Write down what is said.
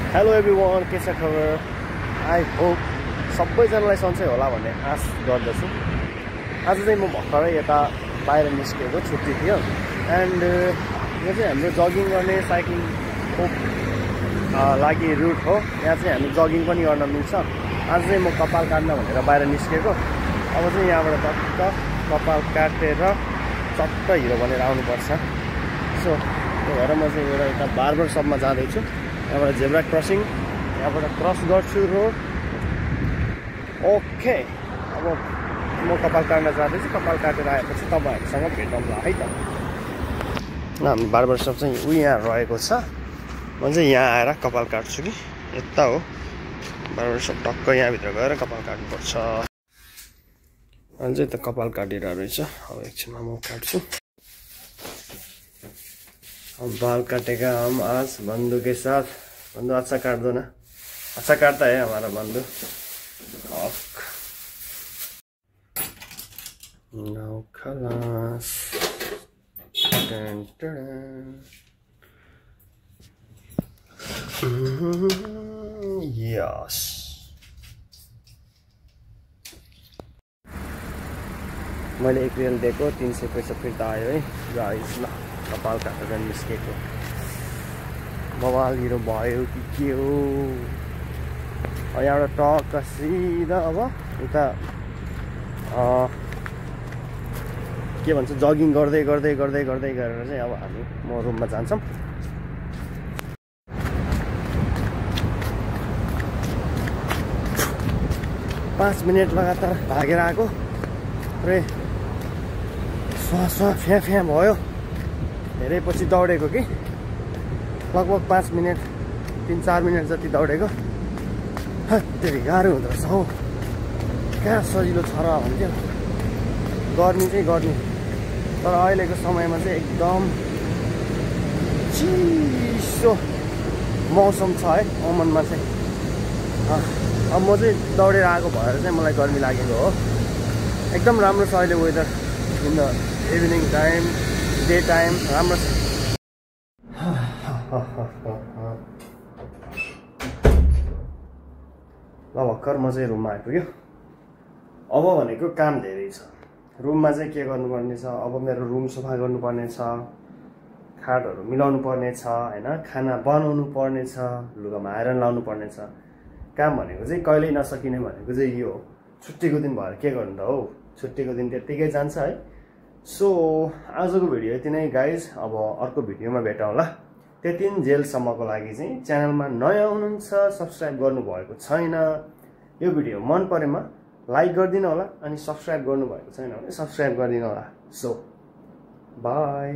Hello everyone, के छ खबर? आई होप सबैजनालाई सन्चै होला भन्ने आश गर्दछु। आज चाहिँ म भर्खरै यता बाहिर निस्केको, छुट्टी थियो एन्ड यो चाहिँ हाम्रो जगिङ गर्ने साइक्लिङको लागि रुट हो। यहाँ चाहिँ हामी जगिङ पनि गर्न मिल्छ। आज चाहिँ म कपाल काट्न भनेर बाहिर निस्केको। अब चाहिँ यहाँबाट टक्क कपाल काटेर चट्ट हिरो बनेर आउनुपर्छ। सो त्यो भएर म चाहिँ एउटा यता बार्बर सपमा जाँदैछु। यहाँबाट जेब्रा क्रसिङ, यहाँबाट क्रस गर्छु रोड। ओके, अब म कपाल काट्न जाँदैछु। कपाल काटेर आएपछि तपाईँहरूसँग भेटौँला है त। हामी बार्बर सप चाहिँ यहाँ रहेको छ। म चाहिँ यहाँ आएर कपाल काट्छु कि यता हो बार्बर सप। टक्क यहाँभित्र गएर कपाल काट्नुपर्छ। अझै त कपाल काटिरहेको रहेछ। अब एकछिनमा म काट्छु। हम बाल काटेगा हम आज बंधु के साथ। बंधु अच्छा काट दो ना। अच्छा काटता है हमारा बंधु। नाउ खलास। टन टन। यस। मैले एक रियल दिएको 300 पैसा फिर्ता आयो है गाइस। ल कपाल काटेर निस्केको बवाल हिरो भयो कि के हो। यहाँबाट टक्क सिधा अब उता के भन्छ जगिङ गर्दै गर्दै गर्दै गर्दै गरेर चाहिँ अब हामी म रुममा जान्छौँ। पाँच मिनट लगातार भागेर आएको रे, श्वास फ्या फ्या भयो। धेरै पछि दौडेको कि लगभग 5 मिनट 3-4 मिनट जति दौडेको। धेरै गाह्रो हुँदो रहेछ हौ। कहाँ सजिलो छ र भन्थ्यो। गर्मी चाहिँ गर्मी, तर अहिलेको समयमा चाहिँ एकदम चिसो मौसम छ है ओमनमा चाहिँ। अब म चाहिँ दौडेर आएको भएर चाहिँ मलाई गर्मी लागेको हो। एकदम राम्रो छ अहिले weather. In the evening time, day time राम्रो छ। ल भर्खर म चाहिँ रुममा आइपुग्यो। अब भनेको काम धेरै छ। रुममा चाहिँ के गर्नुपर्ने छ, अब मेरो रुम सफा गर्नुपर्ने छ, खाटहरू मिलाउनु पर्ने छ होइन, खाना बनाउनु पर्ने छ, लुगामा आइरन लाउनु पर्ने छ। काम भनेको चाहिँ कहिल्यै नसकिने भनेको चाहिँ यो हो। छुट्टीको दिन भएर के गर्नु त हौ, छुट्टीको दिन त्यत्तिकै जान्छ है। सो आजको भिडियो यति नै गाइज। अब अर्को भिडियोमा भेटौँला। त्यति जेलसम्मको लागि चाहिँ च्यानलमा नयाँ हुनुहुन्छ, सब्सक्राइब गर्नुभएको छैन, यो भिडियो मन परेमा लाइक गरिदिनु होला। अनि सब्सक्राइब गर्नुभएको छैन भने सब्सक्राइब गरिदिनु होला। So by.